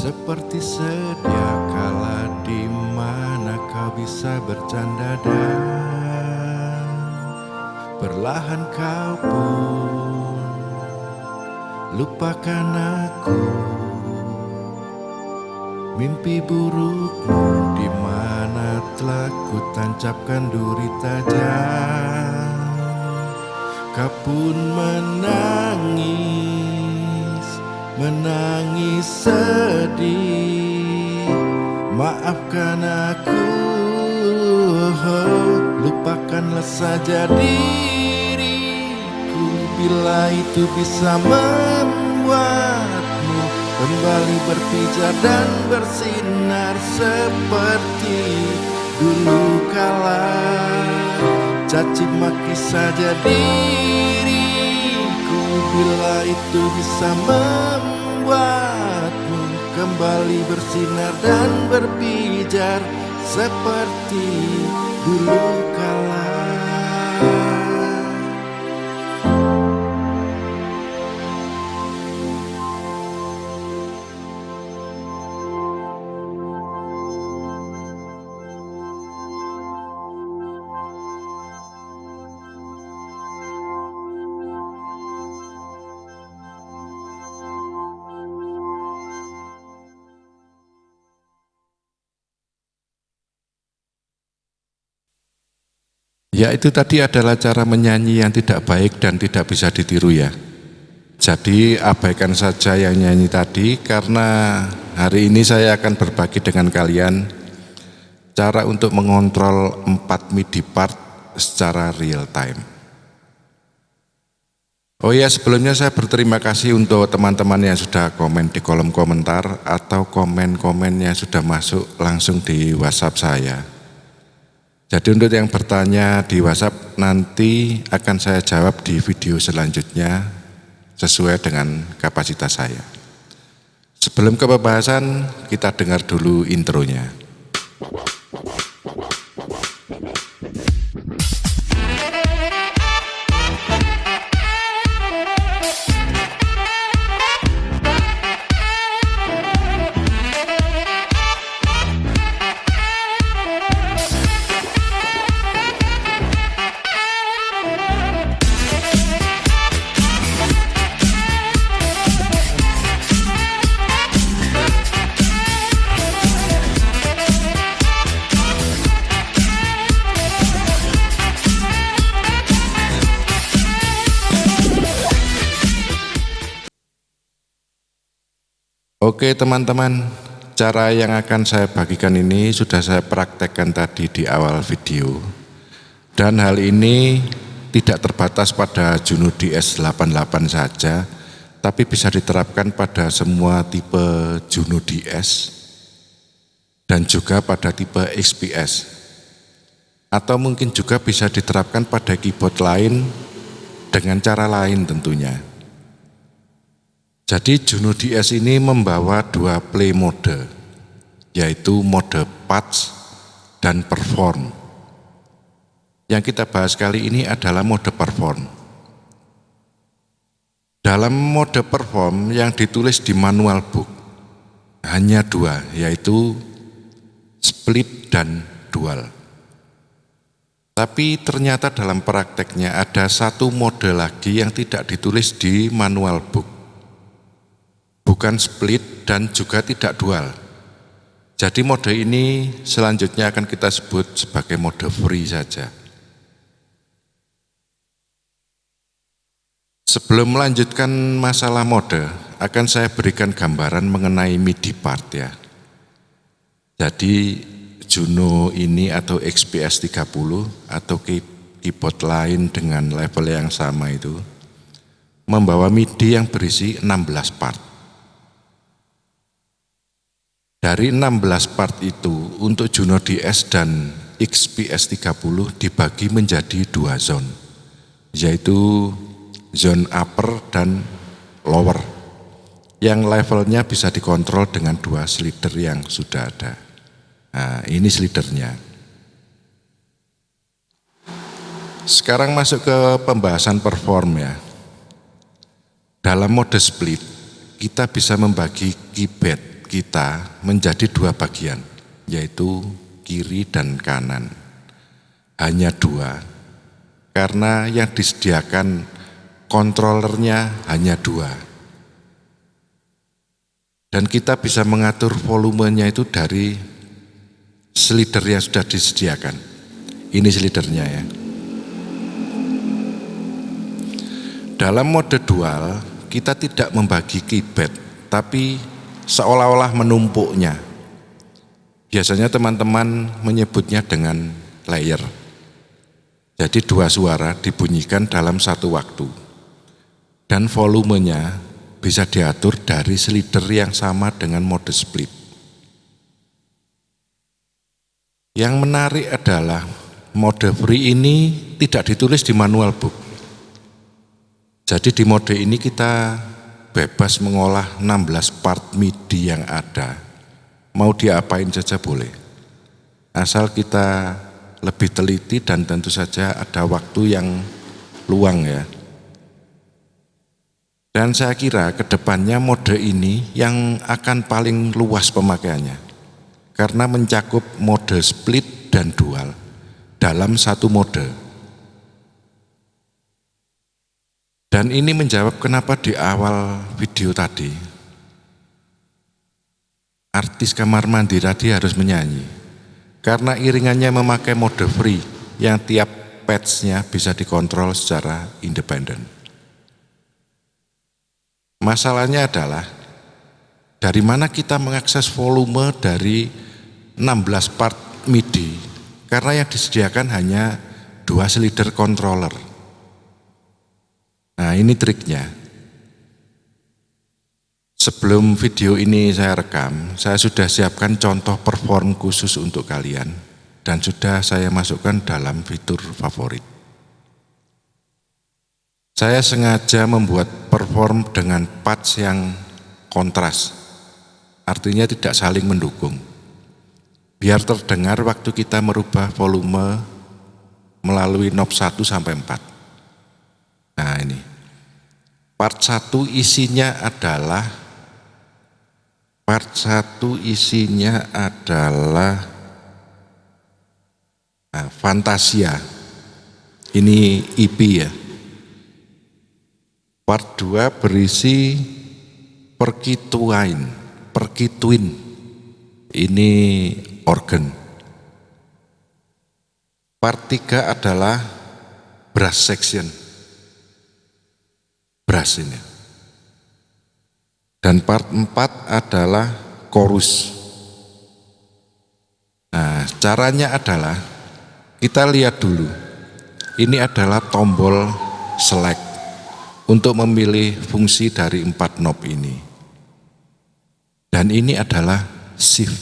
Seperti sedia kala di mana kau bisa bercanda dan perlahan kau pun lupakan aku. Mimpi burukmu di mana telah ku tancapkan duri tajam. Kau pun menangis sedih. Maafkan aku, lupakanlah saja diriku. Bila itu bisa membuatmu kembali berpijar dan bersinar seperti dulu kala. Caci maki saja diriku. Bila itu bisa membuatmu kembali bersinar dan berpijar seperti dulu kala. Ya, itu tadi adalah cara menyanyi yang tidak baik dan tidak bisa ditiru ya. Jadi abaikan saja yang nyanyi tadi, karena hari ini saya akan berbagi dengan kalian cara untuk mengontrol 4 MIDI part secara real time. Oh ya, sebelumnya saya berterima kasih untuk teman-teman yang sudah komen di kolom komentar atau komen-komen yang sudah masuk langsung di WhatsApp saya. Jadi untuk yang bertanya di WhatsApp nanti akan saya jawab di video selanjutnya sesuai dengan kapasitas saya. Sebelum ke pembahasan, kita dengar dulu intronya. Oke teman-teman, cara yang akan saya bagikan ini sudah saya praktekkan tadi di awal video. Dan hal ini tidak terbatas pada Juno DS88 saja, tapi bisa diterapkan pada semua tipe Juno DS dan juga pada tipe XPS. Atau mungkin juga bisa diterapkan pada keyboard lain dengan cara lain tentunya. Jadi Juno DS ini membawa 2 play mode, yaitu mode patch dan perform. Yang kita bahas kali ini adalah mode perform. Dalam mode perform yang ditulis di manual book hanya 2, yaitu split dan dual. Tapi ternyata dalam prakteknya ada 1 mode lagi yang tidak ditulis di manual book. Bukan split dan juga tidak dual. Jadi mode ini selanjutnya akan kita sebut sebagai mode free saja. Sebelum melanjutkan masalah mode, akan saya berikan gambaran mengenai MIDI part ya. Jadi Juno ini atau XPS 30 atau keyboard lain dengan level yang sama itu membawa MIDI yang berisi 16 part. Dari 16 part itu untuk Juno DS dan XPS 30 dibagi menjadi 2 zone, yaitu zone upper dan lower, yang levelnya bisa dikontrol dengan 2 slider yang sudah ada. Nah, ini slidernya. Sekarang masuk ke pembahasan perform ya. Dalam mode split, kita bisa membagi kita menjadi dua bagian, yaitu kiri dan kanan. Hanya dua, karena yang disediakan kontrolernya hanya dua. Dan kita bisa mengatur volumenya itu dari slider yang sudah disediakan. Ini slidernya ya. Dalam mode dual, kita tidak membagi keypad, tapi seolah-olah menumpuknya. Biasanya teman-teman menyebutnya dengan layer. Jadi dua suara dibunyikan dalam satu waktu. Dan volumenya bisa diatur dari slider yang sama dengan mode split. Yang menarik adalah mode free ini tidak ditulis di manual book. Jadi di mode ini kita bebas mengolah 16 part MIDI yang ada. Mau diapain saja boleh. Asal kita lebih teliti dan tentu saja ada waktu yang luang ya. Dan saya kira kedepannya mode ini yang akan paling luas pemakaiannya, karena mencakup mode split dan dual dalam satu mode. Dan ini menjawab kenapa di awal video tadi artis kamar mandi tadi harus menyanyi, karena iringannya memakai mode free yang tiap patch-nya bisa dikontrol secara independen. Masalahnya adalah dari mana kita mengakses volume dari 16 part MIDI, karena yang disediakan hanya 2 slider controller. Nah, ini triknya. Sebelum video ini saya rekam, saya sudah siapkan contoh perform khusus untuk kalian dan sudah saya masukkan dalam fitur favorit. Saya sengaja membuat perform dengan patch yang kontras, artinya tidak saling mendukung. Biar terdengar waktu kita merubah volume melalui knob 1 sampai 4. Nah ini, part 1 isinya adalah Fantasia. Ini EP ya. Part 2 berisi Perkituin. Ini organ. Part 3 adalah brass section. Brass ini. Dan part 4 adalah chorus. Nah, caranya adalah kita lihat dulu. Ini adalah tombol select untuk memilih fungsi dari 4 knob ini. Dan ini adalah shift.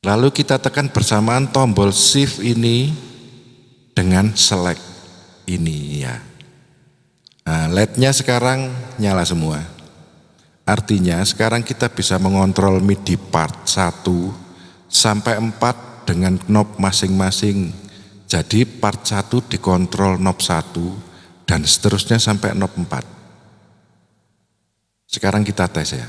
Lalu kita tekan bersamaan tombol shift ini dengan select ini ya. Nah, LED-nya sekarang nyala semua. Artinya sekarang kita bisa mengontrol MIDI part 1 sampai 4 dengan knob masing-masing. Jadi part 1 dikontrol knob 1 dan seterusnya sampai knob 4. Sekarang kita tes ya.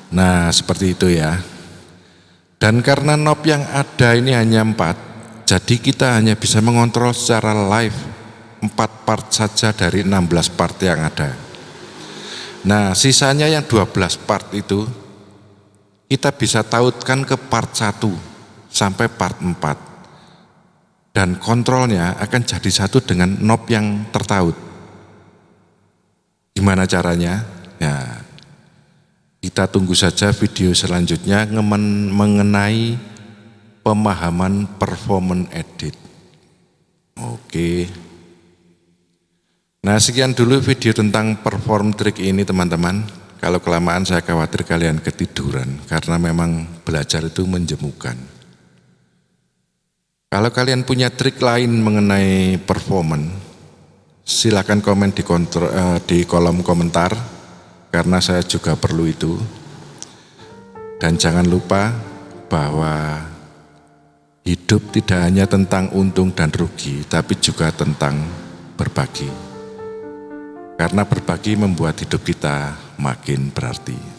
Nah, seperti itu ya. Dan karena knob yang ada ini hanya 4, jadi kita hanya bisa mengontrol secara live 4 part saja dari 16 part yang ada. Nah, sisanya yang 12 part itu kita bisa tautkan ke part 1 sampai part 4. Dan kontrolnya akan jadi satu dengan knob yang tertaut. Gimana caranya? Ya, kita tunggu saja video selanjutnya mengenai pemahaman performance edit. Oke. Nah, sekian dulu video tentang perform trik ini teman-teman. Kalau kelamaan saya khawatir kalian ketiduran karena memang belajar itu menjemukan. Kalau kalian punya trik lain mengenai performance, silakan komen di kolom komentar karena saya juga perlu itu. Dan jangan lupa bahwa hidup tidak hanya tentang untung dan rugi, tapi juga tentang berbagi. Karena berbagi membuat hidup kita makin berarti.